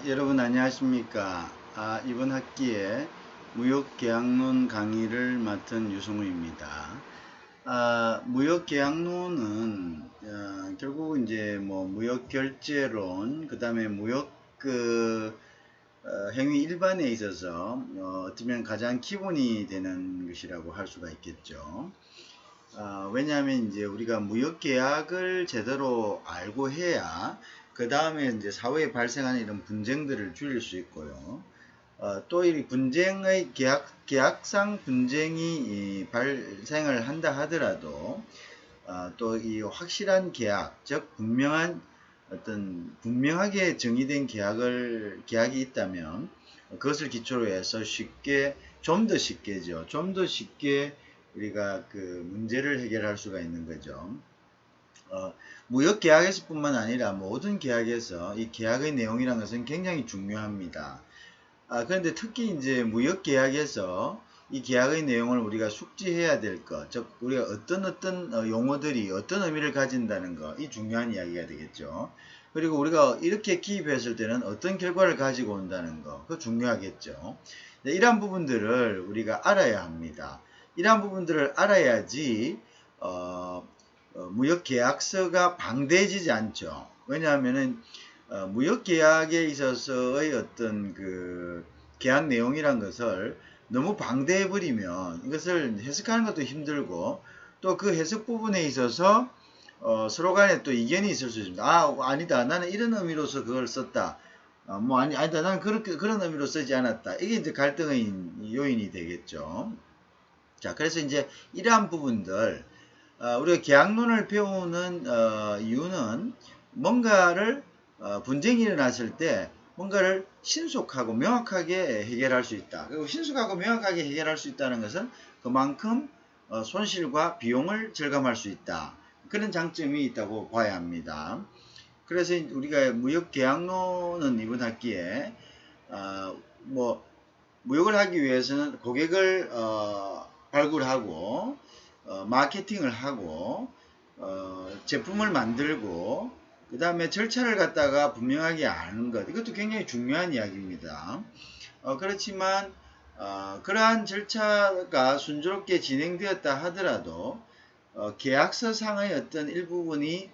여러분 안녕하십니까. 이번 학기에 무역계약론 강의를 맡은 유승우입니다. 무역계약론은 결국 이제 뭐 무역결제론, 그 다음에 무역 행위 일반에 있어서 어쩌면 가장 기본이 되는 것이라고 할 수가 있겠죠. 왜냐하면 이제 우리가 무역계약을 제대로 알고 해야 그 다음에 이제 사회에 발생하는 이런 분쟁들을 줄일 수 있고요. 또 이 분쟁의 계약상 분쟁이 발생을 한다 하더라도 또 이 확실한 계약, 즉 분명하게 정의된 계약이 있다면 그것을 기초로 해서 좀 더 쉽게죠. 좀 더 쉽게 우리가 그 문제를 해결할 수가 있는 거죠. 무역 계약에서뿐만 아니라 모든 계약에서 이 계약의 내용이라는 것은 굉장히 중요합니다. 그런데 특히 이제 무역 계약에서 이 계약의 내용을 우리가 숙지해야 될 것, 즉 우리가 어떤 용어들이 어떤 의미를 가진다는 것, 이 중요한 이야기가 되겠죠. 그리고 우리가 이렇게 기입했을 때는 어떤 결과를 가지고 온다는 것, 그거 중요하겠죠. 네, 이러한 부분들을 우리가 알아야 합니다. 이러한 부분들을 알아야지 무역계약서가 방대해지지 않죠. 왜냐하면은 무역계약에 있어서의 어떤 그 계약 내용이란 것을 너무 방대해버리면 이것을 해석하는 것도 힘들고 또 그 해석 부분에 있어서 서로 간에 또 이견이 있을 수 있습니다. 아니다. 나는 이런 의미로서 그걸 썼다. 아니다. 나는 그런 의미로 쓰지 않았다. 이게 이제 갈등의 요인이 되겠죠. 자, 그래서 이제 이러한 부분들, 우리가 계약론을 배우는 이유는 뭔가를 분쟁이 일어났을 때 뭔가를 신속하고 명확하게 해결할 수 있다. 그리고 신속하고 명확하게 해결할 수 있다는 것은 그만큼 손실과 비용을 절감할 수 있다. 그런 장점이 있다고 봐야 합니다. 그래서 우리가 무역계약론은 이번 학기에 뭐 무역을 하기 위해서는 고객을 발굴하고 마케팅을 하고 제품을 만들고 그 다음에 절차를 갖다가 분명하게 아는 것, 이것도 굉장히 중요한 이야기입니다. 그렇지만 그러한 절차가 순조롭게 진행되었다 하더라도 계약서상의 어떤 일부분이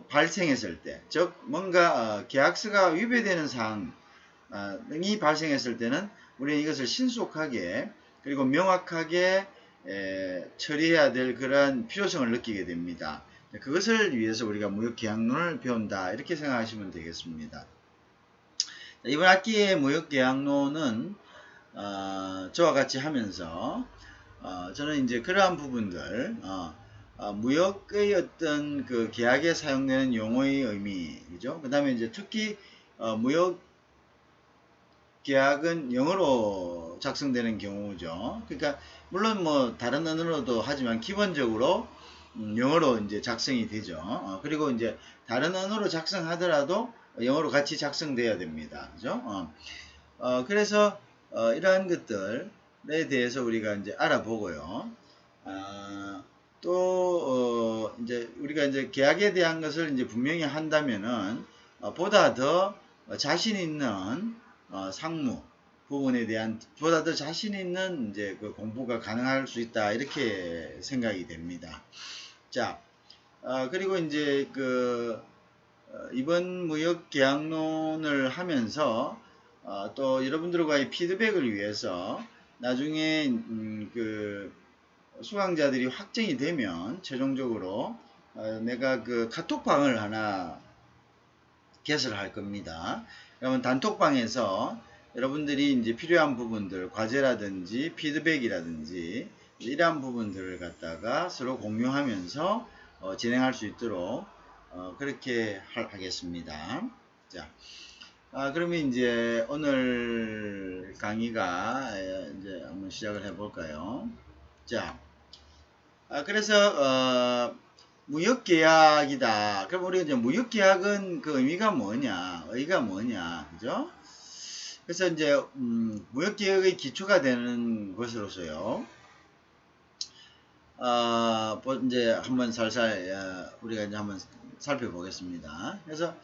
발생했을 때, 즉 뭔가 계약서가 위배되는 사항이 발생했을 때는 우리는 이것을 신속하게 그리고 명확하게 처리해야 될 그런 필요성을 느끼게 됩니다. 그것을 위해서 우리가 무역계약론을 배운다, 이렇게 생각하시면 되겠습니다. 이번 학기의 무역계약론은 저와 같이 하면서 저는 이제 그러한 부분들 무역의 어떤 그 계약에 사용되는 용어의 의미, 그죠? 그 다음에 이제 특히 무역 계약은 영어로 작성되는 경우죠. 그러니까 물론 뭐 다른 언어로도 하지만 기본적으로 영어로 이제 작성이 되죠. 그리고 이제 다른 언어로 작성하더라도 영어로 같이 작성돼야 됩니다. 그죠? 그래서 이러한 것들에 대해서 우리가 이제 알아보고요. 또 이제 우리가 이제 계약에 대한 것을 이제 분명히 한다면은 보다 더 자신 있는 상무 부분에 대한 보다 더 자신 있는 이제 그 공부가 가능할 수 있다, 이렇게 생각이 됩니다. 자, 그리고 이제 이번 무역 계약론을 하면서 또 여러분들과의 피드백을 위해서 나중에 그 수강자들이 확정이 되면 최종적으로 내가 그 카톡방을 하나 개설할 겁니다. 그러면 단톡방에서 여러분들이 이제 필요한 부분들, 과제라든지 피드백이라든지 이러한 부분들을 갖다가 서로 공유하면서 진행할 수 있도록 그렇게 하겠습니다. 자, 그러면 이제 오늘 강의가 이제 한번 시작을 해볼까요? 자, 그래서 무역계약이다. 그럼 우리가 이제 무역계약은 그 의미가 뭐냐, 의의가 뭐냐, 그죠? 그래서 이제 무역계약의 기초가 되는 것으로서요. 이제 한번 살살 우리가 이제 한번 살펴보겠습니다. 그래서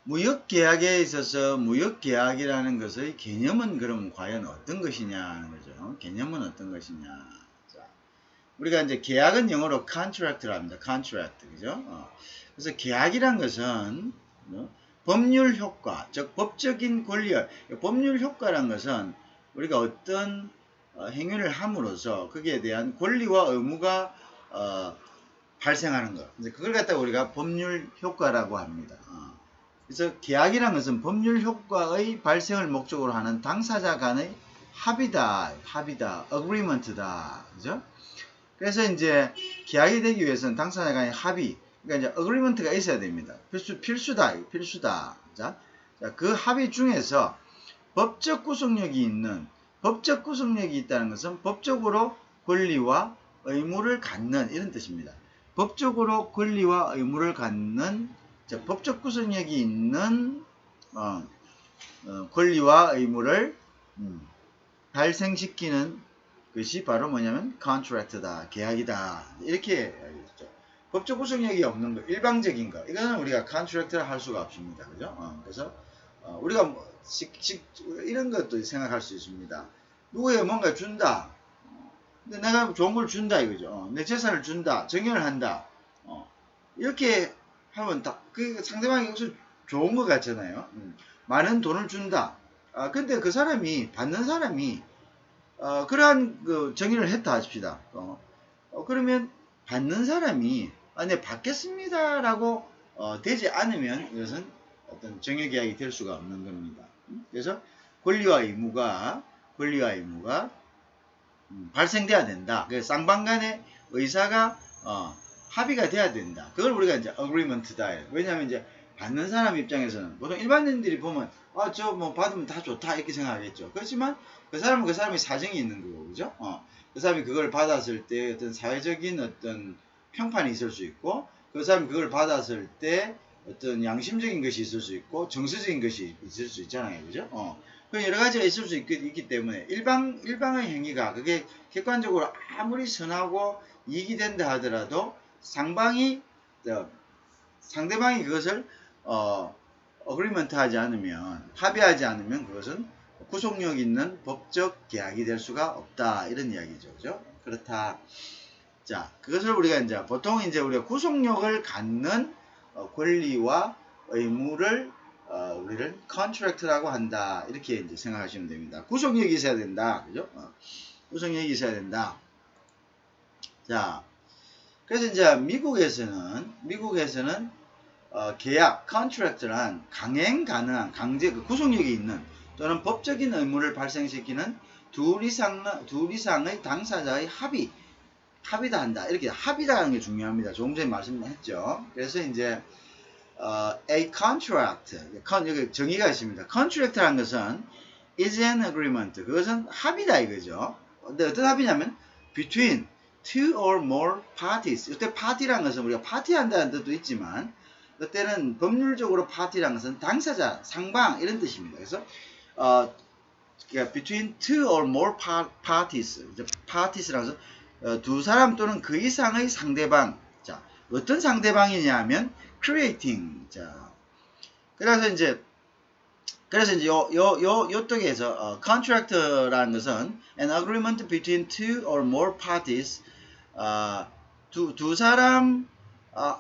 무역계약에 있어서 무역계약이라는 것의 개념은 그럼 과연 어떤 것이냐는 거죠. 개념은 어떤 것이냐. 자, 우리가 이제 계약은 영어로 contract라 합니다. contract. 그죠? 그래서 계약이란 것은 법률 효과, 즉 법적인 권리, 법률 효과란 것은 우리가 어떤 행위를 함으로써 거기에 대한 권리와 의무가 발생하는 것. 이제 그걸 갖다가 우리가 법률 효과라고 합니다. 그래서 계약이라는 것은 법률 효과의 발생을 목적으로 하는 당사자 간의 합의다, agreement다. 그죠? 그래서 이제 계약이 되기 위해서는 당사자 간의 합의, 그러니까 이제 agreement가 있어야 됩니다. 필수다. 자, 그 합의 중에서 법적 구속력이 있다는 것은 법적으로 권리와 의무를 갖는 이런 뜻입니다. 법적으로 권리와 의무를 갖는 법적 구속력이 있는 권리와 의무를 발생시키는 것이 바로 뭐냐면 contract다, 계약이다. 이렇게 알겠죠. 법적 구속력이 없는 거, 일방적인 거, 이거는 우리가 contract를 할 수가 없습니다. 그죠? 그래서 우리가 이런 것도 생각할 수 있습니다. 누구에게 뭔가 준다. 근데 내가 좋은 걸 준다 이거죠. 내 재산을 준다, 증여를 한다. 이렇게 하면 그 상대방이 여기서 좋은 것 같잖아요. 많은 돈을 준다. 근데 그 사람이, 받는 사람이, 그러한 그 정의를 했다 하십시다. 그러면 받는 사람이, 네, 받겠습니다라고, 되지 않으면 이것은 어떤 정의계약이 될 수가 없는 겁니다. 그래서 권리와 의무가 발생돼야 된다. 그래서 쌍방 간의 의사가, 합의가 돼야 된다. 그걸 우리가 이제 agreement다. 왜냐하면 이제 받는 사람 입장에서는 보통 일반인들이 보면 저 뭐 받으면 다 좋다 이렇게 생각하겠죠. 그렇지만 그 사람은 그 사람의 사정이 있는 거고, 그죠? 그 사람이 그걸 받았을 때 어떤 사회적인 어떤 평판이 있을 수 있고, 그 사람이 그걸 받았을 때 어떤 양심적인 것이 있을 수 있고, 정서적인 것이 있을 수 있잖아요, 그죠? 그 여러 가지가 있을 수 있기 때문에 일방의 행위가 그게 객관적으로 아무리 선하고 이익이 된다 하더라도 상대방이 그것을 어그리먼트 하지 않으면, 합의하지 않으면 그것은 구속력 있는 법적 계약이 될 수가 없다. 이런 이야기죠. 그죠? 그렇다. 자, 그것을 우리가 이제 보통 이제 우리가 구속력을 갖는 권리와 의무를 우리를 contract라고 한다. 이렇게 이제 생각하시면 됩니다. 구속력이 있어야 된다. 그죠? 구속력이 있어야 된다. 자, 그래서 이제 미국에서는 계약, contract란 강행 가능한 강제 구속력이 있는 또는 법적인 의무를 발생시키는 둘 이상의 당사자의 합의다 한다. 이렇게 합의다라는 게 중요합니다. 조금 전에 말씀했죠. 그래서 이제 a contract, 여기 정의가 있습니다. contract라는 것은 is an agreement. 그것은 합의다 이거죠. 근데 어떤 합의냐면 between two or more parties. 이때 party라는 것은 우리가 파티한다는 뜻도 있지만 그때는 법률적으로 파티라는 것은 당사자, 상방 이런 뜻입니다. 그래서 그러니까 between two or more parties. parties라는 것은 두 사람 또는 그 이상의 상대방. 자, 어떤 상대방이냐 면 creating. 자, 그래서 이제 요쪽에서 contract라는 것은 an agreement between two or more parties. 두 사람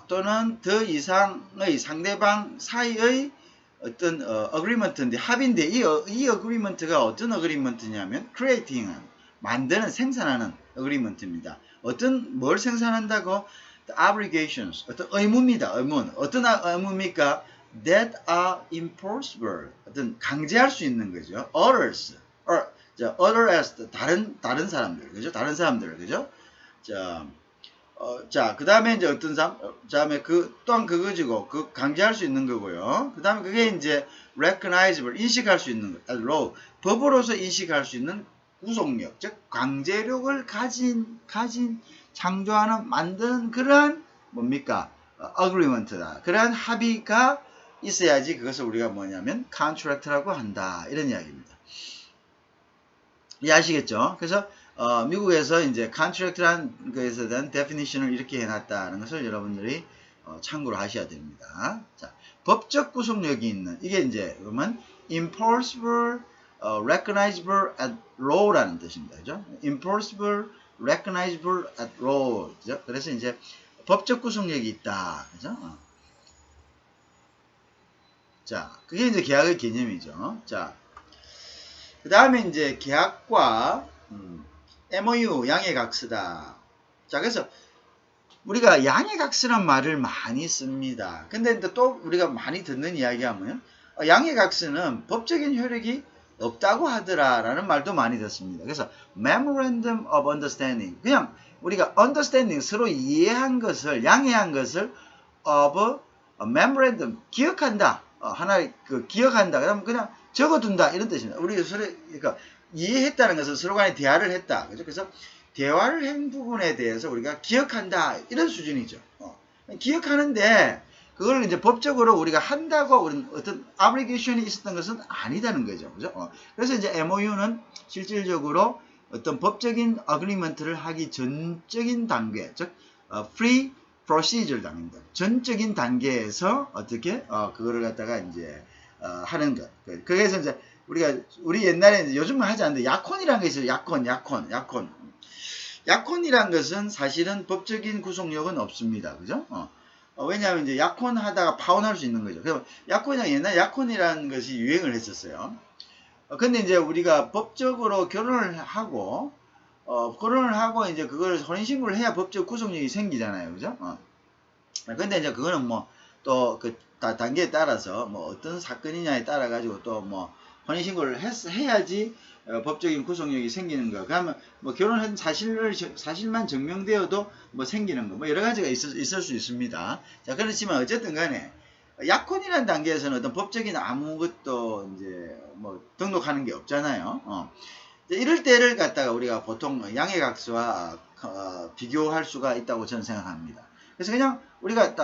또는 더 이상의 상대방 사이의 어떤 agreement인데, 합인데 이 agreement가 어떤 agreement냐면 creating, 만드는, 생산하는 agreement입니다. 뭘 생산한다고? The obligations, 어떤 의무입니다. 어떤 의무입니까? That are enforceable, 어떤 강제할 수 있는 거죠. Others, others, 다른 사람들, 그죠? 다른 사람들, 그죠? 자, 그 다음에 이제 어떤 사람, 다음에 또한 그거지고, 강제할 수 있는 거고요. 그 다음에 그게 이제 recognizable, 인식할 수 있는 거, law, 법으로서 인식할 수 있는 구속력, 즉, 강제력을 창조하는, 만드는 그러한, 뭡니까? agreement다. 그러한 합의가 있어야지 그것을 우리가 뭐냐면, contract라고 한다. 이런 이야기입니다. 이해하시겠죠? 그래서, 미국에서 이제 contract라는 것에 대한 definition을 이렇게 해놨다는 것을 여러분들이 참고로 하셔야 됩니다. 자, 법적 구속력이 있는, 이게 이제 그러면 enforceable, recognizable at law라는 뜻입니다. 그죠? enforceable, recognizable at law. 그죠? 그래서 이제 법적 구속력이 있다. 그죠? 자, 그게 이제 계약의 개념이죠. 자, 그 다음에 이제 계약과 MOU, 양해각서다. 자, 그래서 우리가 양해각서란 말을 많이 씁니다. 근데 또 우리가 많이 듣는 이야기하면 양해각서는 법적인 효력이 없다고 하더라라는 말도 많이 듣습니다. 그래서 Memorandum of Understanding, 그냥 우리가 understanding, 서로 이해한 것을, 양해한 것을 of memorandum, 기억한다. 하나의 그 기억한다. 그러면 그냥 적어둔다 이런 뜻입니다. 우리가 서로 그러니까 이해했다는 것은 서로 간에 대화를 했다. 그죠? 그래서 대화를 한 부분에 대해서 우리가 기억한다 이런 수준이죠. 기억하는데 그걸 이제 법적으로 우리가 한다고 어떤 obligation이 있었던 것은 아니다는 거죠. 그죠? 그래서 이제 MOU는 실질적으로 어떤 법적인 agreement를 하기 전적인 단계, 즉 free procedure 단계입니다. 전적인 단계에서 어떻게 그거를 갖다가 이제 하는 것. 그래서 이제 우리 옛날에 이제 요즘은 하지 않는데 약혼이라는 게 있어요. 약혼. 약혼이란 것은 사실은 법적인 구속력은 없습니다. 그죠? 왜냐하면 이제 약혼하다가 파혼할 수 있는 거죠. 그래서 옛날 약혼이라는 것이 유행을 했었어요. 근데 이제 우리가 법적으로 결혼을 하고 이제 그걸 혼인신고를 해야 법적 구속력이 생기잖아요. 그죠? 근데 이제 그거는 뭐 또 그 단계에 따라서 뭐 어떤 사건이냐에 따라 가지고 또 뭐 혼인신고를 해야지 법적인 구속력이 생기는 거. 그러면 뭐 결혼한 사실만 증명되어도 뭐 생기는 거. 뭐 여러 가지가 있을 수 있습니다. 자, 그렇지만 어쨌든 간에 약혼이라는 단계에서는 어떤 법적인 아무것도 이제 뭐 등록하는 게 없잖아요. 이럴 때를 갖다가 우리가 보통 양해각서와 비교할 수가 있다고 저는 생각합니다. 그래서 그냥 우리가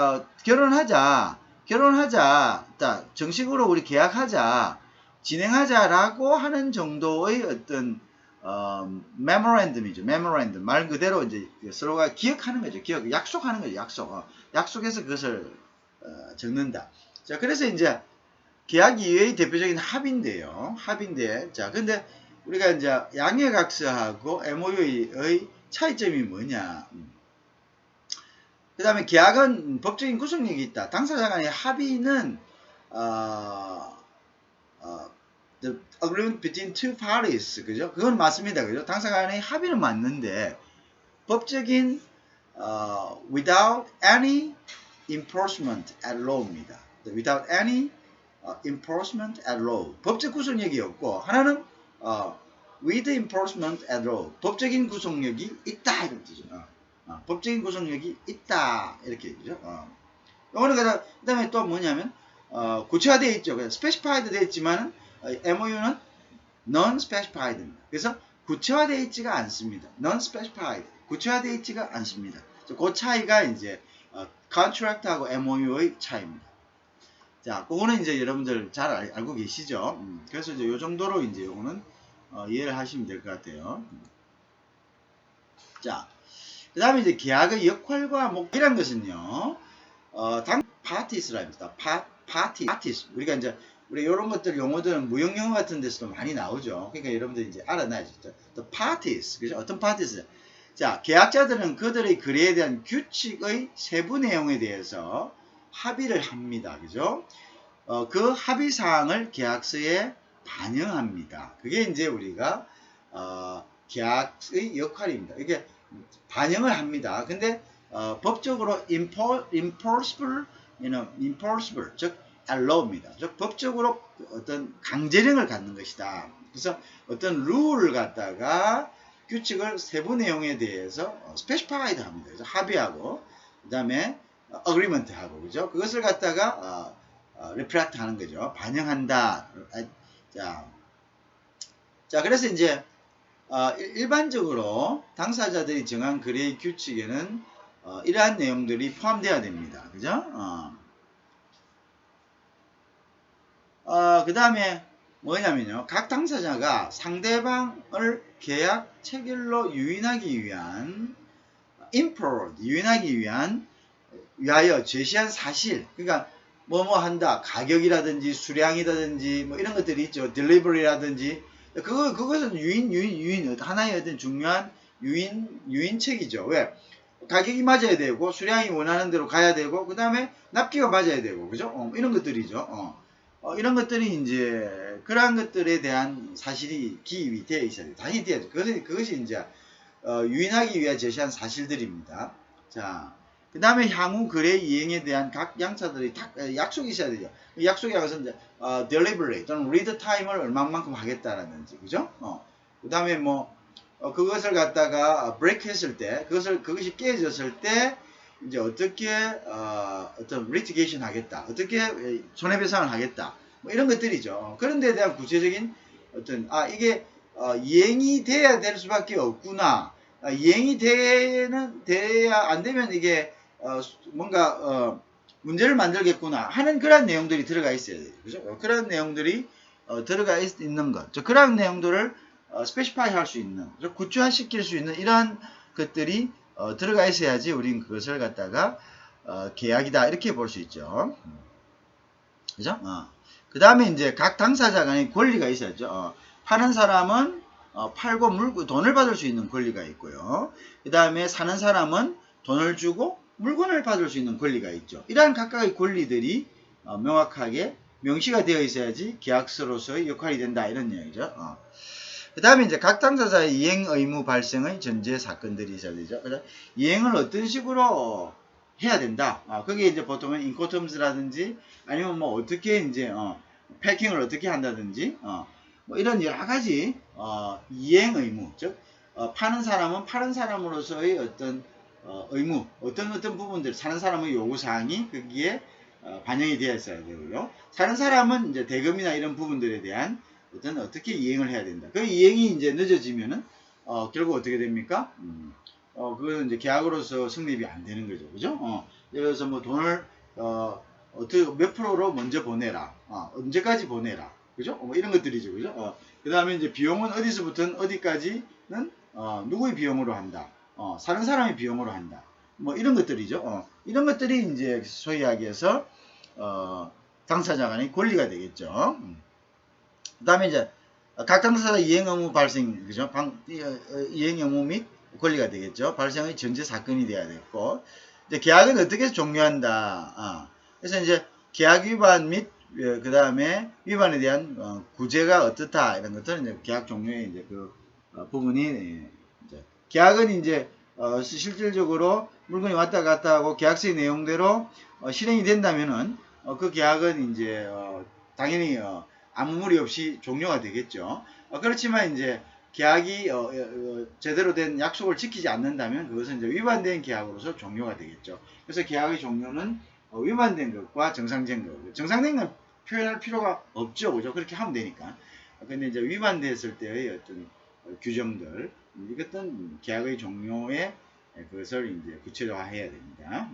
결혼하자, 정식으로 우리 계약하자, 진행하자라고 하는 정도의 어떤 memorandum이죠. memorandum 말 그대로 이제 서로가 기억하는 거죠. 약속하는 거죠. 약속해서 그것을 적는다. 자, 그래서 이제 계약 이외의 대표적인 합의인데요. 자, 근데 우리가 이제 양해각서하고 MOU의 차이점이 뭐냐? 그 다음에 계약은 법적인 구속력이 있다. 당사자 간의 합의는 the agreement between two parties, 그죠? 그건 맞습니다, 그죠? 당사자 간의 합의는 맞는데 법적인 without any enforcement at law입니다. without any enforcement at law. 법적 구속력이 없고 하나는 with enforcement at law. 법적인 구속력이 있다 이런 뜻이죠. 법적인 구속력이 있다 이렇게 얘기죠. 이거는 그다음에 또 뭐냐면 구체화되어 있죠. specified 되어 있지만 MOU는 non-specified입니다. 그래서 구체화되어 있지가 않습니다. non-specified 구체화되어 있지가 않습니다. 그 차이가 이제 contract하고 MOU의 차이입니다. 자, 그거는 이제 여러분들 잘 알고 계시죠? 그래서 이제 요 정도로 이제 요거는 이해를 하시면 될 것 같아요. 자, 그 다음에 이제 계약의 역할과 목적이란 것은요, 파티스라 합니다. 파티스. 우리가 이제, 우리 이런 것들 용어들은 무역용어 같은 데서도 많이 나오죠. 그러니까 여러분들 이제 알아놔야죠. The parties. 그죠? 어떤 파티스. 자, 계약자들은 그들의 거래에 대한 규칙의 세부 내용에 대해서 합의를 합니다. 그죠? 그 합의 사항을 계약서에 반영합니다. 그게 이제 우리가 계약의 역할입니다. 이게 반영을 합니다. 근데 법적으로 enforceable, 즉 allow입니다. 즉 법적으로 어떤 강제력을 갖는 것이다. 그래서 어떤 룰을 갖다가 규칙을 세부 내용에 대해서 specified 합니다. 그래서 합의하고 그다음에 agreement 하고 그죠? 그것을 갖다가 reflect 하는 거죠. 반영한다. 자, 그래서 이제 일반적으로 당사자들이 정한 거래의 규칙에는 이러한 내용들이 포함되어야 됩니다. 그죠? 그 다음에 뭐냐면요. 각 당사자가 상대방을 계약 체결로 유인하기 위하여 제시한 사실, 그러니까 뭐뭐 한다. 가격이라든지 수량이라든지 뭐 이런 것들이 있죠. 딜리버리라든지 그것은 유인 하나의 어떤 중요한 유인책이죠. 왜? 가격이 맞아야 되고 수량이 원하는 대로 가야 되고 그 다음에 납기가 맞아야 되고 그죠? 이런 것들이죠. 이런 것들이 이제 그러한 것들에 대한 사실이 기입이 되어 있어야 돼요. 당연히 되어야죠. 그것이 이제 유인하기 위해 제시한 사실들입니다. 자, 그 다음에 향후 거래 이행에 대한 각 양사들이 약속이 있어야 되죠. 약속이 아서 이제 delivery 또는 read time을 얼마만큼 하겠다라든지 그죠? 그 다음에 뭐 그것을 갖다가 브레이크 했을 때 그것이 깨졌을 때 이제 어떻게 어떤 리티게이션 하겠다 어떻게 손해배상을 하겠다 뭐 이런 것들이죠. 그런 데에 대한 구체적인 어떤 이게 이행이 돼야 될 수밖에 없구나. 이행이 돼야 안 되면 이게 뭔가 문제를 만들겠구나 하는 그런 내용들이 들어가 있어야 돼요. 그죠? 그런 내용들이 들어가 있는 것. 그런 내용들을 스페시파이 할 수 있는, 구체화시킬 수 있는 이러한 것들이 들어가 있어야지 우린 그것을 갖다가 계약이다 이렇게 볼 수 있죠. 그죠? 그 다음에 이제 각 당사자 간의 권리가 있어야죠. 파는 사람은 팔고 돈을 받을 수 있는 권리가 있고요. 그 다음에 사는 사람은 돈을 주고 물건을 받을 수 있는 권리가 있죠. 이러한 각각의 권리들이 명확하게 명시가 되어 있어야지 계약서로서의 역할이 된다 이런 이야기죠. 그 다음에 이제 각 당사자의 이행 의무 발생의 전제 사건들이 있어야 되죠. 그래서 이행을 어떤 식으로 해야 된다. 그게 이제 보통은 인코텀스라든지 아니면 뭐 어떻게 이제 패킹을 어떻게 한다든지 뭐 이런 여러 가지 이행 의무, 즉 파는 사람은 파는 사람으로서의 어떤 의무, 어떤 부분들 사는 사람의 요구 사항이 거기에 반영이 되어 있어야 되고요. 사는 사람은 이제 대금이나 이런 부분들에 대한 어떻게 이행을 해야 된다. 그 이행이 이제 늦어지면은 결국 어떻게 됩니까? 그거는 이제 계약으로서 성립이 안 되는 거죠. 그죠? 예를 들어서 뭐 돈을 어떻게 몇 프로로 먼저 보내라. 언제까지 보내라. 그죠? 뭐 이런 것들이죠. 그죠? 그 다음에 이제 비용은 어디서부터 어디까지는 누구의 비용으로 한다. 사는 사람의 비용으로 한다. 뭐 이런 것들이죠. 이런 것들이 이제 소위 이야기해서 당사자 간의 권리가 되겠죠. 그 다음에 이제 각 당사자 이행 의무 발생, 그죠? 이행 의무 및 권리가 되겠죠. 발생의 전제 사건이 돼야 되고, 이제 계약은 어떻게 해서 종료한다. 그래서 이제 계약 위반 및 그 다음에 위반에 대한 구제가 어떻다 이런 것들은 이제 계약 종료의 이제 그 부분이 이제 계약은 이제 실질적으로 물건이 왔다 갔다 하고 계약서의 내용대로 실행이 된다면은 그 계약은 이제 당연히 아무 무리 없이 종료가 되겠죠. 그렇지만 이제 계약이 제대로 된 약속을 지키지 않는다면 그것은 이제 위반된 계약으로서 종료가 되겠죠. 그래서 계약의 종료는 위반된 것과 정상된 것. 정상된 건 표현할 필요가 없죠. 그죠? 그렇게 하면 되니까. 근데 이제 위반됐을 때의 어떤 규정들, 이것은 계약의 종료에 그것을 이제 구체화해야 됩니다.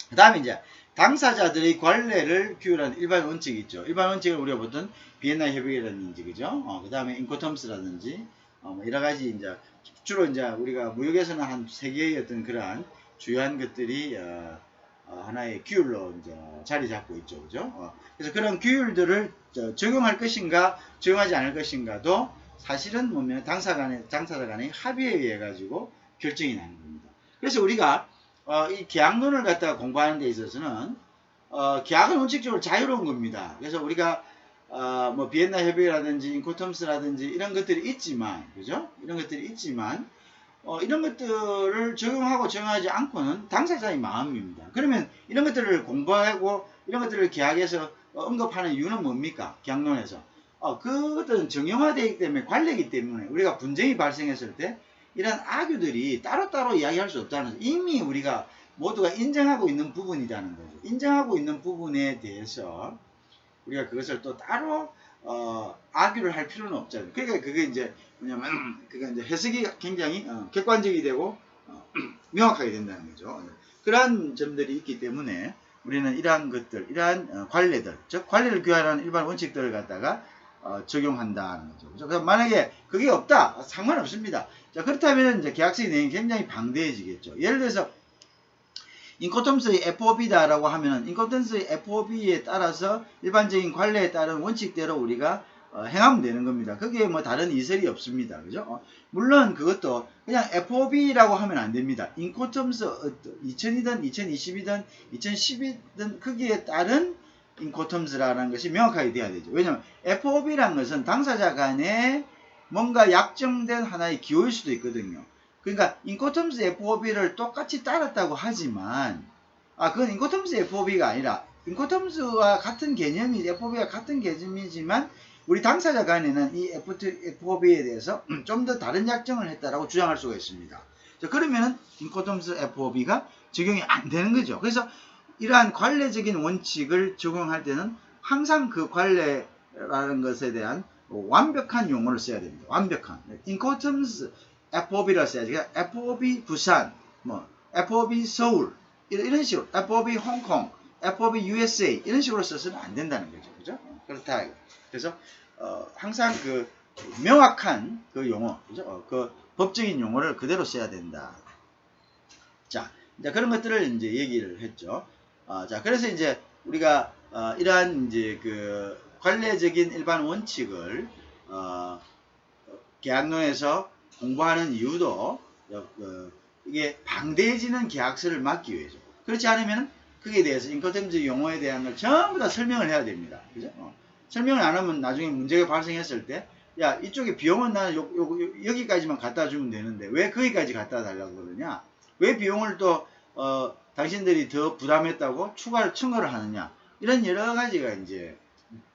그 다음에 이제 당사자들의 관례를 규율하는 일반 원칙이 있죠. 일반 원칙을 우리가 보던 비엔나 협약이라든지, 그죠? 그 다음에 인코텀스라든지, 뭐 여러 가지 이제 주로 이제 우리가 무역에서는 한 세 개의 어떤 그러한 주요한 것들이 하나의 규율로 이제 자리 잡고 있죠. 그죠? 그래서 그런 규율들을 적용할 것인가, 적용하지 않을 것인가도 사실은 뭐면 당사자 간의 합의에 의해 가지고 결정이 나는 겁니다. 그래서 우리가 이 계약론을 갖다가 공부하는 데 있어서는 계약은 원칙적으로 자유로운 겁니다. 그래서 우리가 뭐 비엔나 협약이라든지 인코텀스라든지 이런 것들이 있지만, 그죠? 이런 것들이 있지만 이런 것들을 적용하고 적용하지 않고는 당사자의 마음입니다. 그러면 이런 것들을 공부하고 이런 것들을 계약에서 언급하는 이유는 뭡니까? 계약론에서 그것들은 정형화되어 있기 때문에 관례이기 때문에 우리가 분쟁이 발생했을 때 이런 악유들이 따로따로 이야기할 수 없다는 거죠. 이미 우리가 모두가 인정하고 있는 부분이라는 거죠. 인정하고 있는 부분에 대해서 우리가 그것을 또 따로 악유를 할 필요는 없잖아요. 그러니까 그게 이제 뭐냐면 그게 이제 해석이 굉장히 객관적이 되고 명확하게 된다는 거죠. 그러한 점들이 있기 때문에 우리는 이러한 것들, 이러한 관례들, 즉 관례를 규율하는 일반 원칙들을 갖다가 적용한다는 거죠. 그래서 만약에 그게 없다, 상관없습니다. 자, 그렇다면 이제 계약서의 내용이 굉장히 방대해지겠죠. 예를 들어서 인코텀스의 FOB다라고 하면은 인코텀스의 FOB에 따라서 일반적인 관례에 따른 원칙대로 우리가 행하면 되는 겁니다. 거기에 뭐 다른 이설이 없습니다. 그죠? 물론 그것도 그냥 FOB라고 하면 안 됩니다. 인코텀스 2000이든 2020이든 2010이든 거기에 따른 인코텀스라는 것이 명확하게 돼야 되죠. 왜냐하면 FOB라는 것은 당사자 간에 뭔가 약정된 하나의 기호일 수도 있거든요. 그러니까 인코텀스 FOB를 똑같이 따랐다고 하지만 그건 인코텀스 FOB가 아니라 인코텀스와 같은 개념이 FOB가 같은 개념이지만 우리 당사자 간에는 이 FOB에 대해서 좀 더 다른 약정을 했다라고 주장할 수가 있습니다. 자, 그러면은 인코텀스 FOB가 적용이 안 되는 거죠. 그래서 이러한 관례적인 원칙을 적용할 때는 항상 그 관례라는 것에 대한 완벽한 용어를 써야 됩니다. 완벽한. 인코텀스 FOB를 써야지. FOB 부산, FOB 서울, 이런 식으로, FOB 홍콩, FOB USA, 이런 식으로 써서는 안 된다는 거죠. 그죠? 그렇다. 그래서, 항상 그 명확한 그 용어, 그죠? 그 법적인 용어를 그대로 써야 된다. 자, 이제 그런 것들을 이제 얘기를 했죠. 자, 그래서 이제 우리가, 이러한 이제 그 관례적인 일반 원칙을, 계약론에서 공부하는 이유도 이게 방대해지는 계약서를 막기 위해서. 그렇지 않으면 그에 대해서 인코텀스 용어에 대한 걸 전부 다 설명을 해야 됩니다. 그죠? 설명을 안 하면 나중에 문제가 발생했을 때, 야, 이쪽에 비용은 나는 여기까지만 갖다 주면 되는데 왜 거기까지 갖다 달라고 그러냐? 왜 비용을 또 당신들이 더 부담했다고 추가를 청구를 하느냐? 이런 여러 가지가 이제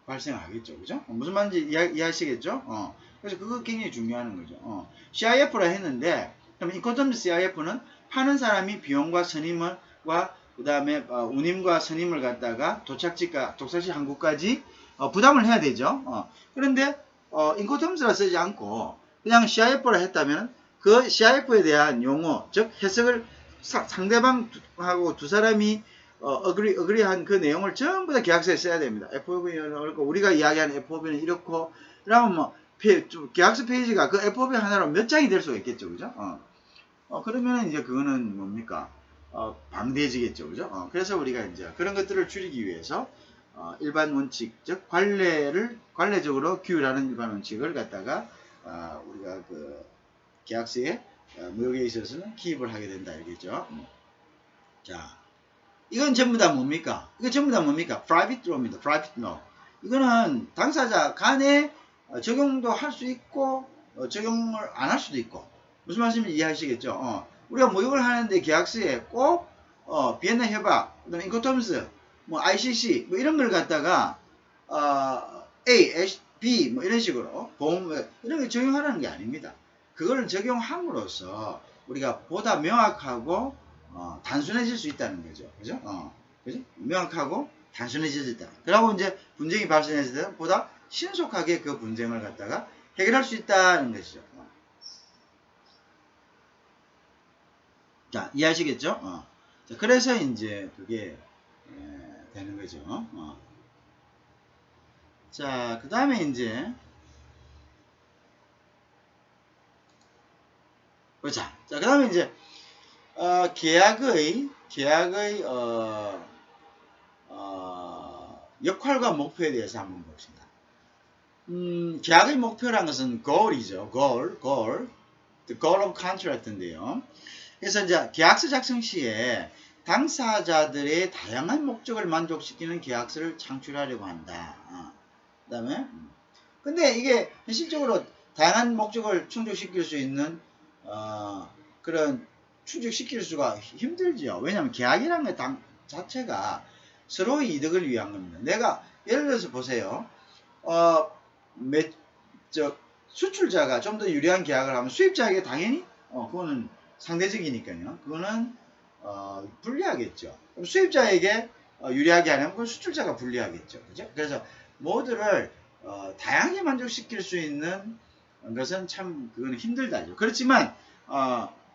발생하겠죠. 그죠? 무슨 말인지 이해하시겠죠? 그래서 그거 굉장히 중요한 거죠. CIF라 했는데, 그럼 인코텀스 CIF는 파는 사람이 비용과 선임과 그 다음에 운임과 선임을 갖다가 도착지 항구까지 부담을 해야 되죠. 그런데 인코텀스라 쓰지 않고 그냥 CIF라 했다면 그 CIF에 대한 용어, 즉 해석을 상대방하고 두 사람이 어그리한 그 내용을 전부 다 계약서에 써야 됩니다. FOB는 그렇고 우리가 이야기하는 FOB는 이렇고, 그러면 계약서 페이지가 그 FOB 하나로 몇 장이 될 수가 있겠죠, 그죠? 그러면 이제 그거는 뭡니까? 방대해지겠죠, 그죠? 그래서 우리가 이제 그런 것들을 줄이기 위해서 일반 원칙, 즉 관례적으로 규율하는 일반 원칙을 갖다가 우리가 그 계약서에 무역에 있어서는 기입을 하게 된다, 이겠죠? 자, 이건 전부 다 뭡니까? 이거 전부 다 뭡니까? Private law입니다. Private law. 이거는 당사자 간에 적용도 할 수 있고 적용을 안 할 수도 있고. 무슨 말씀인지 이해하시겠죠? 우리가 무역을 하는데 계약서에 꼭 비엔나 협약, 그다음에 인코텀스, ICC 이런 걸 갖다가 A, B 이런 식으로 보험 이런 걸 적용하라는 게 아닙니다. 그거를 적용함으로써 우리가 보다 명확하고 단순해질 수 있다는 거죠. 그죠? 그죠? 명확하고 단순해질 수 있다. 그러고 이제 분쟁이 발생했을 때 보다 신속하게 그 분쟁을 갖다가 해결할 수 있다는 것이죠. 자, 이해하시겠죠? 자, 그래서 이제 그게 되는 거죠. 자, 그 다음에 이제 보자. 자, 그 다음에 이제 계약의 역할과 목표에 대해서 한번 봅시다. 계약의 목표란 것은 goal이죠. the goal of contract인데요. 그래서 이제 계약서 작성 시에 당사자들의 다양한 목적을 만족시키는 계약서를 창출하려고 한다. 그 다음에 근데 이게 현실적으로 다양한 목적을 충족시킬 수 있는 그런 충족시킬 수가 힘들지요. 왜냐하면 계약이라는 것 자체가 서로의 이득을 위한 겁니다. 내가 예를 들어서 보세요. 수출자가 좀 더 유리한 계약을 하면 수입자에게 당연히 그거는 상대적이니까요. 그거는 불리하겠죠. 그럼 수입자에게 유리하게 하려면 그건 수출자가 불리하겠죠. 그죠? 그래서 모두를 다양하게 만족시킬 수 있는 것은 참 그거는 힘들다죠. 그렇지만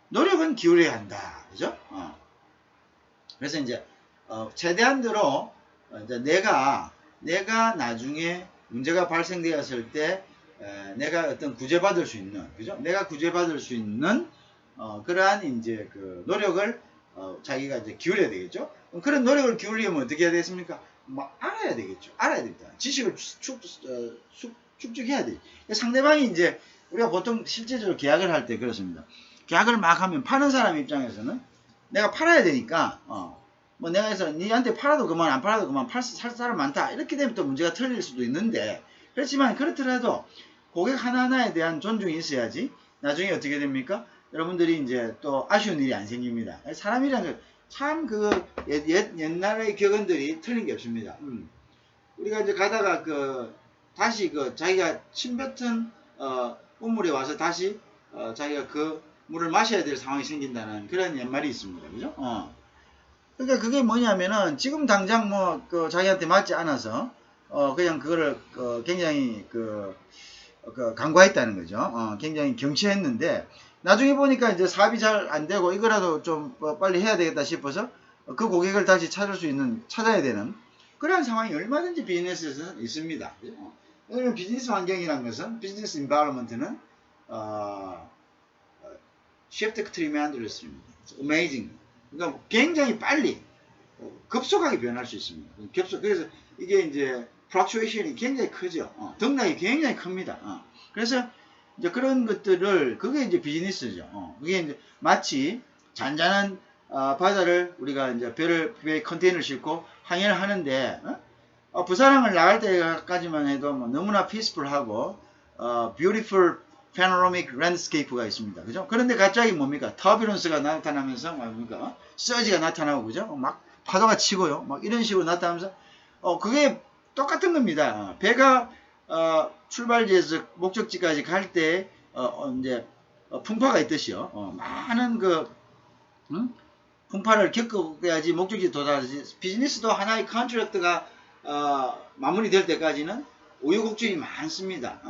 노력은 기울여야 한다. 그죠? 그래서 이제 최대한대로 이제 내가 나중에 문제가 발생되었을 때 내가 어떤 구제받을 수 있는, 그죠? 내가 구제받을 수 있는 그러한 이제 그 노력을 자기가 이제 기울여야 되겠죠. 그런 노력을 기울이면 어떻게 해야 되겠습니까? 뭐 알아야 되겠죠. 알아야 됩니다. 지식을 축적해야 돼. 상대방이 이제 우리가 보통 실제적으로 계약을 할 때 그렇습니다. 계약을 막 하면 파는 사람 입장에서는 내가 팔아야 되니까 뭐 내가 해서 니한테 팔아도 그만 안 팔아도 그만 살 사람 많다 이렇게 되면 또 문제가 틀릴 수도 있는데 그렇지만 그렇더라도 고객 하나하나에 대한 존중이 있어야지 나중에 어떻게 됩니까? 여러분들이 이제 또 아쉬운 일이 안 생깁니다. 사람이라는 참 옛날의 격언들이 틀린 게 없습니다. 우리가 이제 가다가 다시 자기가 침 뱉은 우물에 와서 다시 자기가 그 물을 마셔야 될 상황이 생긴다는 그런 옛말이 있습니다. 그죠? 그러니까 그게 뭐냐면은 지금 당장 자기한테 맞지 않아서 그냥 그거를 굉장히 간과했다는 거죠. 굉장히 경치했는데 나중에 보니까 이제 사업이 잘 안 되고 이거라도 좀 빨리 해야 되겠다 싶어서 그 고객을 다시 찾아야 되는 그런 상황이 얼마든지 비즈니스에서는 있습니다. 왜냐면 비즈니스 환경이라는 것은 비즈니스 인바이러먼트는 shift tremendously입니다. amazing. 그러니까 굉장히 빨리 급속하게 변할 수 있습니다. 그래서 이게 이제 fluctuation이 굉장히 크죠. 등락이 굉장히 큽니다. 그래서 이제 그런 것들을 그게 이제 비즈니스죠. 그게 이제 마치 잔잔한 바다를 우리가 이제 배에 컨테이너를 싣고 항해를 하는데 부산항을 나갈 때까지만 해도 뭐 너무나 피스풀하고 beautiful panoramic landscape가 있습니다. 그죠? 그런데 갑자기 뭡니까? 터뷸런스가 나타나면서 뭡니까? 서지가 나타나고 그죠? 막 파도가 치고요. 막 이런 식으로 나타나면서 그게 똑같은 겁니다. 배가 출발지에서 목적지까지 갈 때 이제 풍파가 있듯이요. 많은 풍파를 겪어야지 목적지 도달하지. 비즈니스도 하나의 컨트랙트가 마무리될 때까지는 우여곡절이 많습니다.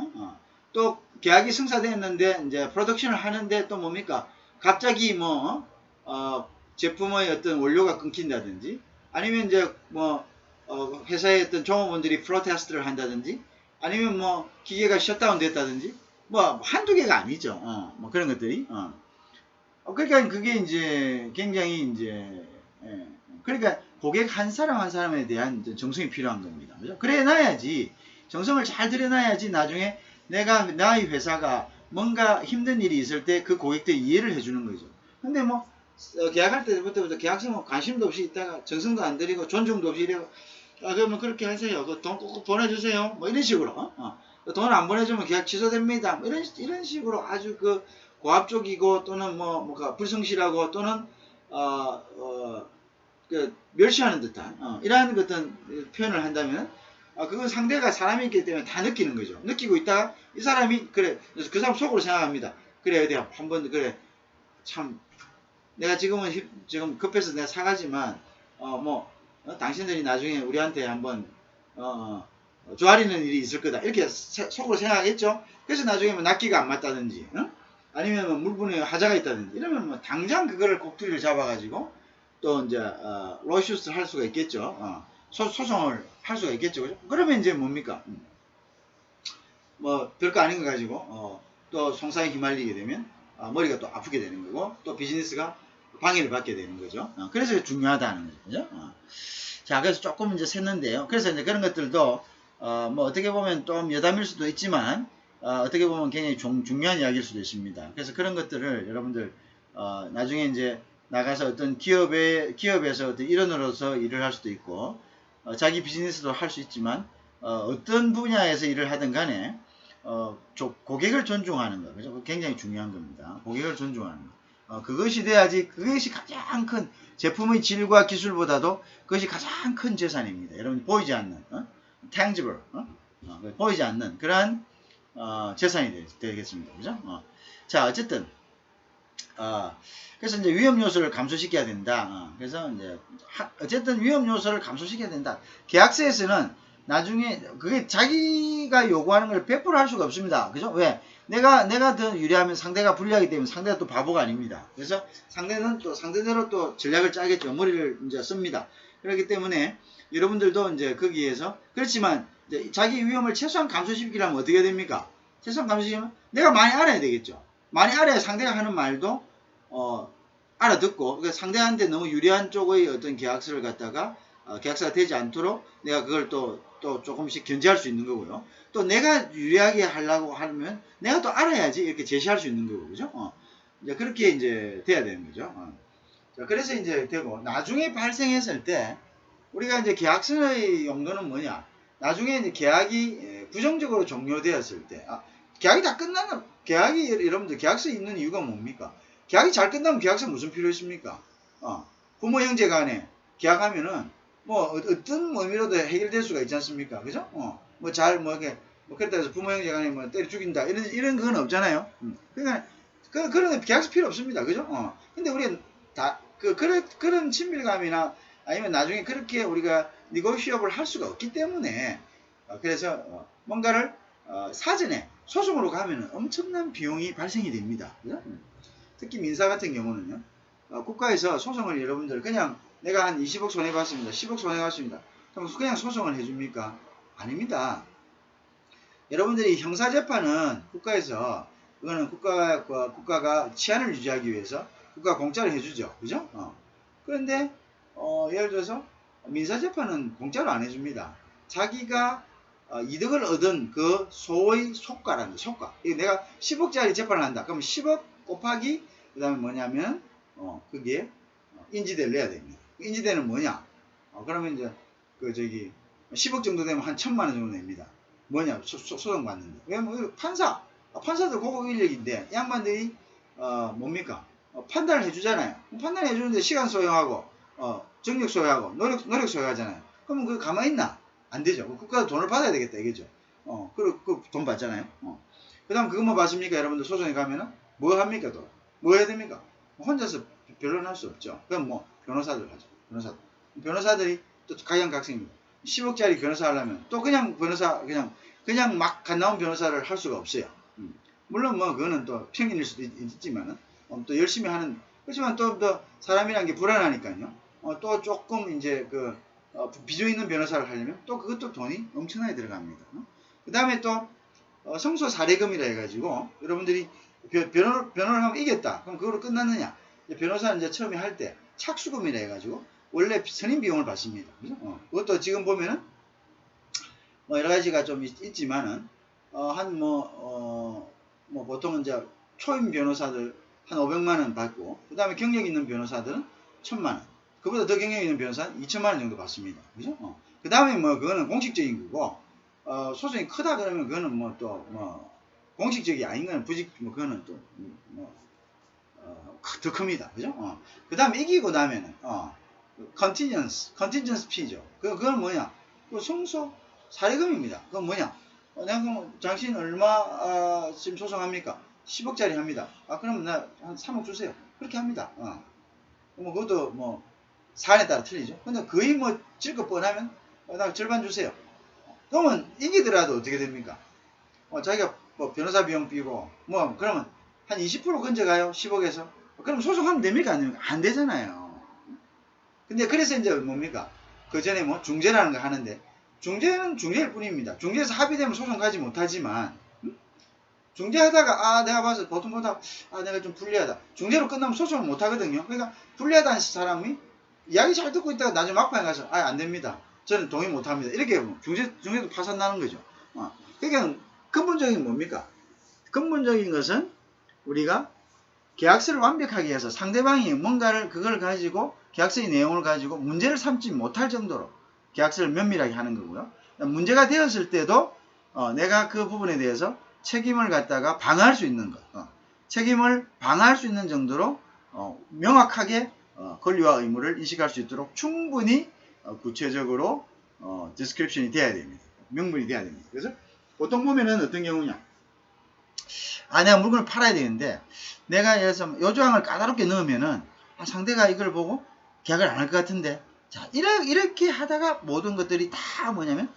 또 계약이 성사됐는데 이제 프로덕션을 하는데 또 뭡니까? 갑자기 제품의 어떤 원료가 끊긴다든지 아니면 이제 회사의 어떤 종업원들이 프로테스트를 한다든지 아니면 기계가 셧다운 됐다든지 한두 개가 아니죠. 그런 것들이. 그러니까 그게 이제 굉장히 이제 그러니까 고객 한 사람 한 사람에 대한 정성이 필요한 겁니다. 그죠? 그래 놔야지 정성을 잘 들여놔야지 나중에 나의 회사가 뭔가 힘든 일이 있을 때 그 고객들이 이해를 해주는 거죠. 근데 계약할 때부터 계약서 관심도 없이 있다가 정성도 안 들이고 존중도 없이 이래고 그러면 그렇게 하세요. 돈 꼭 보내주세요. 이런 식으로 돈 안 보내주면 계약 취소됩니다. 이런 식으로 아주 고압적이고 또는 불성실하고 또는 멸시하는 듯한 이러한 어떤 표현을 한다면 그건 상대가 사람이기 때문에 다 느끼는 거죠. 느끼고 있다가 이 사람이 그래 그 사람 속으로 생각합니다. 그래 내가 한번 그래 참 내가 지금 급해서 내가 사가지만 당신들이 나중에 우리한테 한번 조아리는 일이 있을 거다 이렇게 속으로 생각하겠죠. 그래서 나중에 낚기가 안 맞다든지 아니면 물분에 하자가 있다든지 이러면 당장 그거를 꼭두리를 잡아가지고 또 이제 로슈스를 할 수가 있겠죠. 소송을 할 수가 있겠죠. 그죠? 그러면 이제 뭡니까? 별거 아닌 거 가지고 또 송사에 휘말리게 되면 머리가 또 아프게 되는 거고 또 비즈니스가 방해를 받게 되는 거죠. 그래서 중요하다는 거죠. 자, 그래서 조금 이제 샜는데요. 그래서 이제 그런 것들도 어떻게 보면 좀 여담일 수도 있지만 어떻게 보면 굉장히 중요한 이야기일 수도 있습니다. 그래서 그런 것들을 여러분들 나중에 이제 나가서 어떤 기업에서 어떤 일원으로서 일을 할 수도 있고 자기 비즈니스도 할 수 있지만 어떤 분야에서 일을 하든 간에 고객을 존중하는 거 그죠? 굉장히 중요한 겁니다. 고객을 존중하는 거. 그것이 돼야지 그것이 가장 큰 제품의 질과 기술보다도 그것이 가장 큰 재산입니다. 여러분 보이지 않는 tangible 보이지 않는 그러한 재산이 되겠습니다. 그죠? 자 어쨌든 그래서 이제 위험 요소를 감소시켜야 된다. 그래서 이제 어쨌든 위험 요소를 감소시켜야 된다. 계약서에서는 나중에 그게 자기가 요구하는 걸 100% 할 수가 없습니다. 그죠? 왜? 내가 더 유리하면 상대가 불리하기 때문에 상대가 또 바보가 아닙니다. 그래서 상대는 또 상대대로 또 전략을 짜겠죠. 머리를 이제 씁니다. 그렇기 때문에 여러분들도 이제 거기에서 그렇지만 이제 자기 위험을 최소한 감소시키려면 어떻게 됩니까? 최소한 감소시키면 내가 많이 알아야 되겠죠. 많이 알아야 상대가 하는 말도 알아듣고 그러니까 상대한테 너무 유리한 쪽의 어떤 계약서를 갖다가 계약서가 되지 않도록 내가 그걸 또 조금씩 견제할 수 있는 거고요. 또 내가 유리하게 하려고 하면 내가 또 알아야지 이렇게 제시할 수 있는 거고, 그죠? 이제 그렇게 이제 돼야 되는 거죠. 자, 그래서 이제 되고 나중에 발생했을 때 우리가 이제 계약서의 용도는 뭐냐? 나중에 이제 계약이 부정적으로 종료되었을 때, 계약이 다 끝나는 계약이 여러분들 계약서 있는 이유가 뭡니까? 계약이 잘 끝나면 계약서 무슨 필요 있습니까? 부모 형제 간에 계약하면은 뭐 어떤 의미로도 해결될 수가 있지 않습니까? 그죠? 뭐 잘 뭐 이렇게 뭐 그렇다 해서 부모 형제 간에 뭐 때려 죽인다 이런 건 없잖아요. 그러니까 그런 계약서 필요 없습니다. 그죠? 근데 우리가 다 그런 친밀감이나 아니면 나중에 그렇게 우리가 니고시업을 할 수가 없기 때문에 그래서 뭔가를 사전에 소송으로 가면 엄청난 비용이 발생이 됩니다. 그죠? 특히 민사 같은 경우는요. 국가에서 소송을 여러분들 그냥 내가 한 20억 손해봤습니다. 10억 손해봤습니다. 그럼 그냥 소송을 해줍니까? 아닙니다. 여러분들이 형사재판은 국가에서 그거는 국가가 치안을 유지하기 위해서 국가가 공짜로 해주죠. 그죠? 그런데 예를 들어서 민사재판은 공짜로 안 해줍니다. 자기가 이득을 얻은 그 소의 속가라는 거예요. 속가. 내가 10억짜리 재판을 한다. 그럼 10억 곱하기 그 다음에 뭐냐면 그게 인지대를 내야 됩니다. 인지대는 뭐냐? 그러면 이제 그 저기 10억 정도 되면 한 1,000만 원 정도 냅니다. 뭐냐? 소송 받는데. 왜냐면 판사도 고급 인력인데 양반들이 뭡니까? 판단을 해주잖아요. 판단을 해주는데 시간 소요하고 정력 소요하고 노력 소요하잖아요. 그러면 그 가만히 있나? 안 되죠. 국가도 돈을 받아야 되겠다 이거죠. 그리고 돈 받잖아요. 그 다음 그것만 받습니까? 여러분들 소송에 가면은 뭐 합니까 또? 뭐 해야 됩니까? 혼자서 변론할 수 없죠. 그럼 뭐 변호사들 하죠. 변호사들이 또 각양각색입니다. 10억짜리 변호사 하려면 또 그냥 변호사 그냥 막 갓 나온 변호사를 할 수가 없어요. 물론 뭐 그거는 또 평균일 수도 있지만은 또 열심히 하는 그렇지만 또 사람이란 게 불안하니까요. 또 조금 이제 비중 있는 변호사를 하려면 또 그것도 돈이 엄청나게 들어갑니다. 그 다음에 또 성소 사례금이라 해가지고 여러분들이 변호를 하면 이겼다. 그럼 그거로 끝났느냐? 변호사는 이제 처음에 할 때 착수금이라 해가지고 원래 선임 비용을 받습니다. 그죠? 그것도 지금 보면은 뭐 여러 가지가 좀 있지만은 뭐 보통은 이제 초임 변호사들 한 500만 원 받고 그 다음에 경력 있는 변호사들은 1,000만 원. 그보다 더 경력 있는 변호사는 2천만 원 정도 받습니다. 그죠? 그 다음에 뭐 그거는 공식적인 거고 소송이 크다 그러면 그거는 뭐 공식적이 아닌 거는 그거는 또 더 큽니다. 그죠? 그 다음에 이기고 나면은 컨티전스 피죠. 그건 뭐냐? 그 성소 사례금입니다. 그건 뭐냐? 내가 그럼 당신 얼마 지금 소송합니까? 10억짜리 합니다. 그럼 나 한 3억 주세요. 그렇게 합니다. 뭐 그것도 뭐 사안에 따라 틀리죠. 근데 거의 뭐 질 것 뻔하면 나 절반 주세요. 그러면 이기더라도 어떻게 됩니까? 자기가 뭐 변호사 비용 삐고 뭐 그러면 한 20% 건져가요. 10억에서. 그럼 소송하면 됩니까? 안 됩니까? 안 되잖아요. 근데 그래서 이제 뭡니까? 그 전에 뭐 중재라는 거 하는데 중재는 중재일 뿐입니다. 중재에서 합의되면 소송 가지 못하지만 중재하다가 내가 봐서 보통보다 내가 좀 불리하다. 중재로 끝나면 소송을 못 하거든요. 그러니까 불리하다는 사람이 이야기 잘 듣고 있다가 나중에 막판에 가서 안 됩니다. 저는 동의 못 합니다. 이렇게 중재도 파산 나는 거죠. 그러니까 근본적인 뭡니까? 근본적인 것은 우리가 계약서를 완벽하게 해서 상대방이 뭔가를 그걸 가지고 계약서의 내용을 가지고 문제를 삼지 못할 정도로 계약서를 면밀하게 하는 거고요. 문제가 되었을 때도 내가 그 부분에 대해서 책임을 갖다가 방어할 수 있는 것, 책임을 방어할 수 있는 정도로 명확하게 권리와 의무를 인식할 수 있도록 충분히 구체적으로 디스크립션이 돼야 됩니다. 명문이 돼야 됩니다. 그래서 보통 보면은 어떤 경우냐? 내가 물건을 팔아야 되는데 내가 예를 들어서 요 조항을 까다롭게 넣으면은 상대가 이걸 보고 계약을 안 할 것 같은데 자 이렇게 하다가 모든 것들이 다 뭐냐면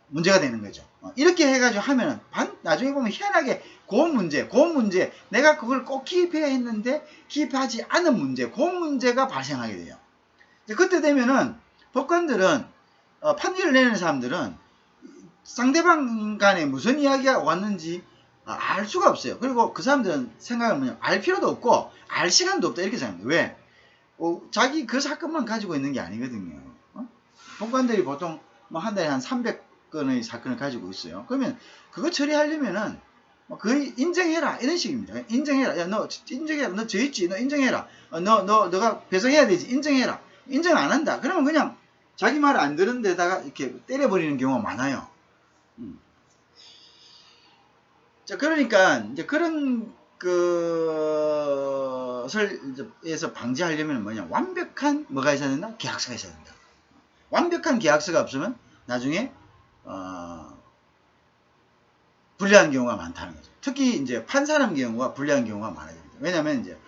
문제가 되는 거죠. 이렇게 해가지고 하면은 나중에 보면 희한하게 그 문제 내가 그걸 꼭 기입해야 했는데 기입하지 않은 문제 그 문제가 발생하게 돼요. 그때 되면은 법관들은 판결을 내는 사람들은 상대방 간에 무슨 이야기가 왔는지 알 수가 없어요. 그리고 그 사람들은 생각은 뭐냐, 알 필요도 없고 알 시간도 없다 이렇게 생각합니다. 왜? 자기 그 사건만 가지고 있는 게 아니거든요. 법관들이 보통 뭐 한 달에 한 300건의 사건을 가지고 있어요. 그러면 그거 처리하려면은 거의 인정해라 이런 식입니다. 인정해라. 야, 너 인정해라. 너 저 있지. 너 인정해라. 너가 배상해야 되지. 인정해라. 인정 안 한다. 그러면 그냥 자기 말 안 들은 데다가 이렇게 때려버리는 경우가 많아요. 자, 그러니까 이제 그런 것을 에서 방지하려면 뭐냐, 완벽한 뭐가 있어야 된다? 계약서가 있어야 된다. 완벽한 계약서가 없으면 나중에 불리한 경우가 많다는 거죠. 특히 이제 판사람 경우가 불리한 경우가 많아야 됩니다. 왜냐하면 이제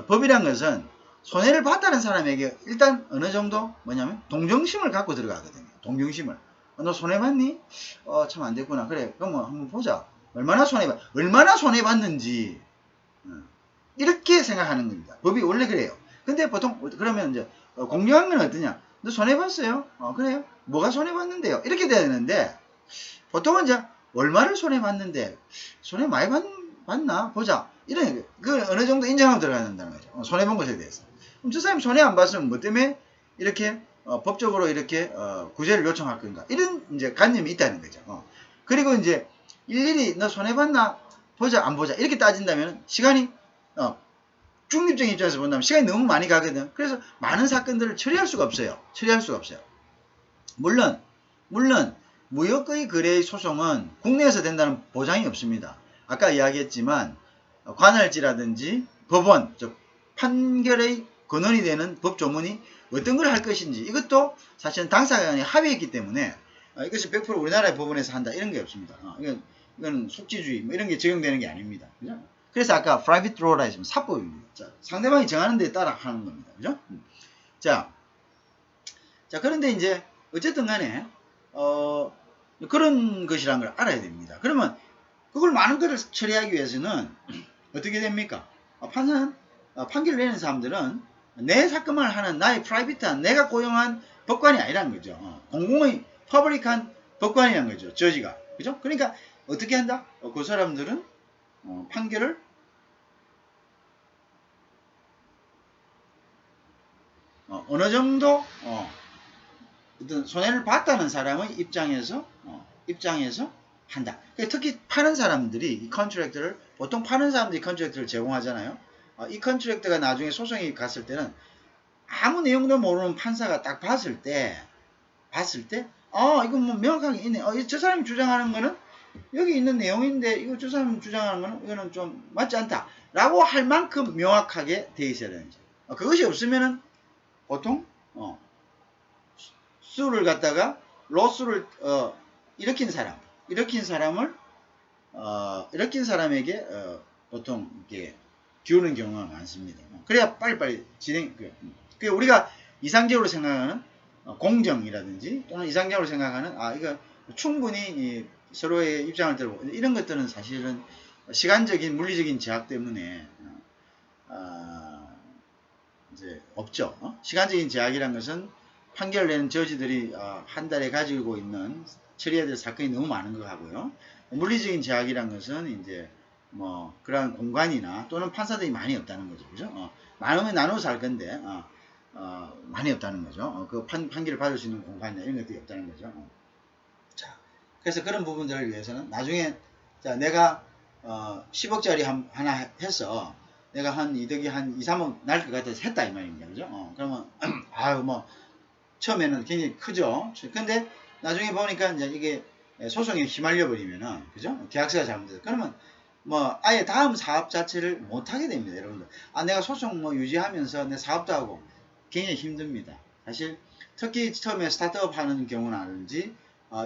법이란 것은 손해를 봤다는 사람에게 일단 어느 정도 뭐냐면 동정심을 갖고 들어가거든요. 동정심을. 너 손해봤니? 참 안 됐구나. 그래, 그럼 뭐 한번 보자. 얼마나 손해봤는지 이렇게 생각하는 겁니다. 법이 원래 그래요. 근데 보통 그러면 이제 공정한 건 어떠냐? 너 손해봤어요? 그래요? 뭐가 손해봤는데요? 이렇게 돼야 되는데 보통은 이제 얼마를 손해봤는데 손해 많이 봤나? 보자. 이런 그 어느 정도 인정하고 들어가야 된다는 거죠. 손해본 것에 대해서. 그럼 저 사람이 손해 안 봤으면 뭐 때문에 이렇게 법적으로 이렇게 구제를 요청할 건가? 이런 이제 관념이 있다는 거죠. 그리고 이제 일일이 너 손해봤나? 보자 안 보자 이렇게 따진다면 시간이 중립적인 입장에서 본다면 시간이 너무 많이 가거든. 그래서 많은 사건들을 처리할 수가 없어요. 물론 무역의 거래의 소송은 국내에서 된다는 보장이 없습니다. 아까 이야기했지만 관할지라든지 법원, 즉 판결의 근원이 되는 법조문이 어떤 걸 할 것인지 이것도 사실은 당사자 간에 합의했기 때문에 이것이 100% 우리나라의 법원에서 한다 이런 게 없습니다. 이건 속지주의 뭐 이런 게 적용되는 게 아닙니다. 그죠? 그래서 아까 private law라 했으면 사법입니다. 자, 상대방이 정하는 데 따라 하는 겁니다. 그죠? 자, 그런데 이제 어쨌든 간에 그런 것이라는 걸 알아야 됩니다. 그러면 그걸 많은 것을 처리하기 위해서는 어떻게 됩니까? 판사는 판결을 내는 사람들은 내 사건만 하는 나의 프라이빗한 내가 고용한 법관이 아니라는 거죠. 공공의 퍼블릭한 법관이라는 거죠. 저지가. 그죠? 그러니까 어떻게 한다? 그 사람들은 판결을 어느 정도 어떤 손해를 봤다는 사람의 입장에서 한다. 특히 파는 사람들이 이 컨트랙트를 보통 파는 사람들이 컨트랙트를 제공하잖아요. 이 컨트랙트가 나중에 소송이 갔을 때는 아무 내용도 모르는 판사가 딱 봤을 때 이건 뭐 명확하게 있네. 저 사람이 주장하는 거는 여기 있는 내용인데 이거 저 사람이 주장하는 거는 이거는 좀 맞지 않다 라고 할 만큼 명확하게 돼 있어야 되는 거죠. 그것이 없으면은 보통 수를 갖다가 로스를 일으킨 사람에게 보통 이렇게 기우는 경우가 많습니다. 그래야 빨리빨리 우리가 이상적으로 생각하는 공정이라든지 또는 이상적으로 생각하는 이거 충분히 서로의 입장을 들고 이런 것들은 사실은 시간적인 물리적인 제약 때문에 이제 없죠. 시간적인 제약이란 것은 판결을 내는 저지들이 한 달에 가지고 있는 처리해야 될 사건이 너무 많은 것 하고요. 물리적인 제약이란 것은 이제 뭐 그러한 공간이나 또는 판사들이 많이 없다는 거죠. 그죠? 많으면 나눠서 할 건데 많이 없다는 거죠. 그 판결을 받을 수 있는 공간이나 이런 것들이 없다는 거죠. 자, 그래서 그런 부분들을 위해서는 나중에 자 내가 10억짜리 하나 해서 내가 한 이득이 한 2, 3억 날 것 같아서 했다 이 말입니다. 그죠? 그러면 뭐 처음에는 굉장히 크죠. 근데 나중에 보니까 이제 이게 소송에 휘말려 버리면은 그죠? 계약서가 잘못돼서 그러면 뭐 아예 다음 사업 자체를 못 하게 됩니다, 여러분들. 내가 소송 뭐 유지하면서 내 사업도 하고 굉장히 힘듭니다. 사실 특히 처음에 스타트업 하는 경우라든지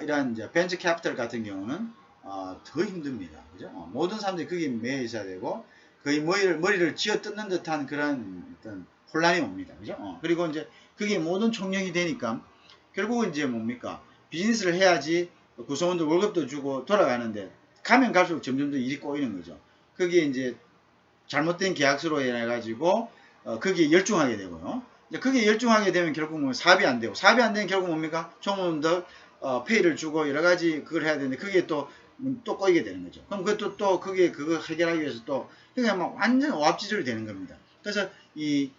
이러한 이제 벤처 캐피털 같은 경우는 더 힘듭니다. 그죠? 모든 사람들이 거기에 매여 있어야 되고 거의 머리를 쥐어 뜯는 듯한 그런 어떤 혼란이 옵니다. 그죠? 그리고 이제 그게 모든 총력이 되니까 결국은 이제 뭡니까? 비즈니스를 해야지 구성원들 월급도 주고 돌아가는데 가면 갈수록 점점 더 일이 꼬이는 거죠. 거기에 이제 잘못된 계약서로 해가지고 거기에 열중하게 되고요. 이제 거기에 열중하게 되면 결국 뭐 사업이 안 되고 사업이 안 되면 결국 뭡니까? 종업원들 페이를 주고 여러 가지 그걸 해야 되는데 그게 또 또 꼬이게 되는 거죠. 그럼 그것도 또 그게 그거 해결하기 위해서 또 그냥 막 완전 오합지졸이 되는 겁니다. 그래서 이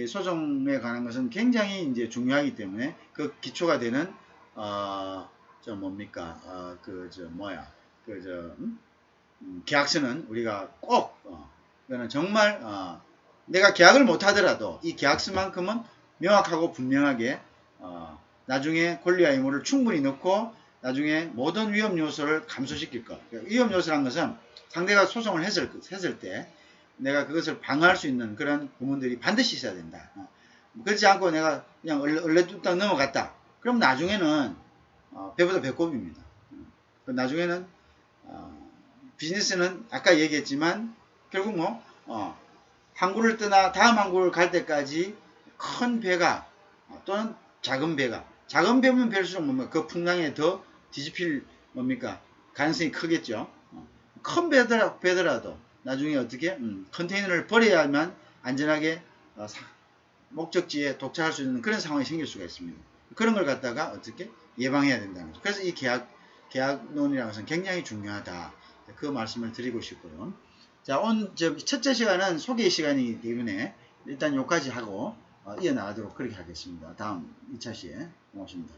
소송에 관한 것은 굉장히 이제 중요하기 때문에 그 기초가 되는 저 뭡니까 그 저 뭐야 그저 계약서는 우리가 꼭 그거는 정말 내가 계약을 못 하더라도 이 계약서만큼은 명확하고 분명하게 나중에 권리와 의무를 충분히 넣고 나중에 모든 위험 요소를 감소시킬 것. 위험 요소란 것은 상대가 소송을 했을 때 내가 그것을 방어할 수 있는 그런 부분들이 반드시 있어야 된다. 그렇지 않고 내가 그냥 얼레뚱땅 넘어갔다. 그럼 나중에는 배보다 배꼽입니다. 나중에는 비즈니스는 아까 얘기했지만 결국 뭐 항구를 떠나 다음 항구를 갈 때까지 큰 배가 또는 작은 배면 배일수록 뭡니까 그 풍랑에 더 뒤집힐 뭡니까 가능성이 크겠죠. 큰 배더라도 나중에 어떻게 컨테이너를 버려야만 안전하게 목적지에 도착할 수 있는 그런 상황이 생길 수가 있습니다. 그런 걸 갖다가 어떻게 예방해야 된다는 거죠. 그래서 이 계약론이라는 것은 굉장히 중요하다. 그 말씀을 드리고 싶고요. 자, 오늘 첫째 시간은 소개 시간이기 때문에 일단 여기까지 하고 이어나가도록 그렇게 하겠습니다. 다음 2차 시에 고맙습니다.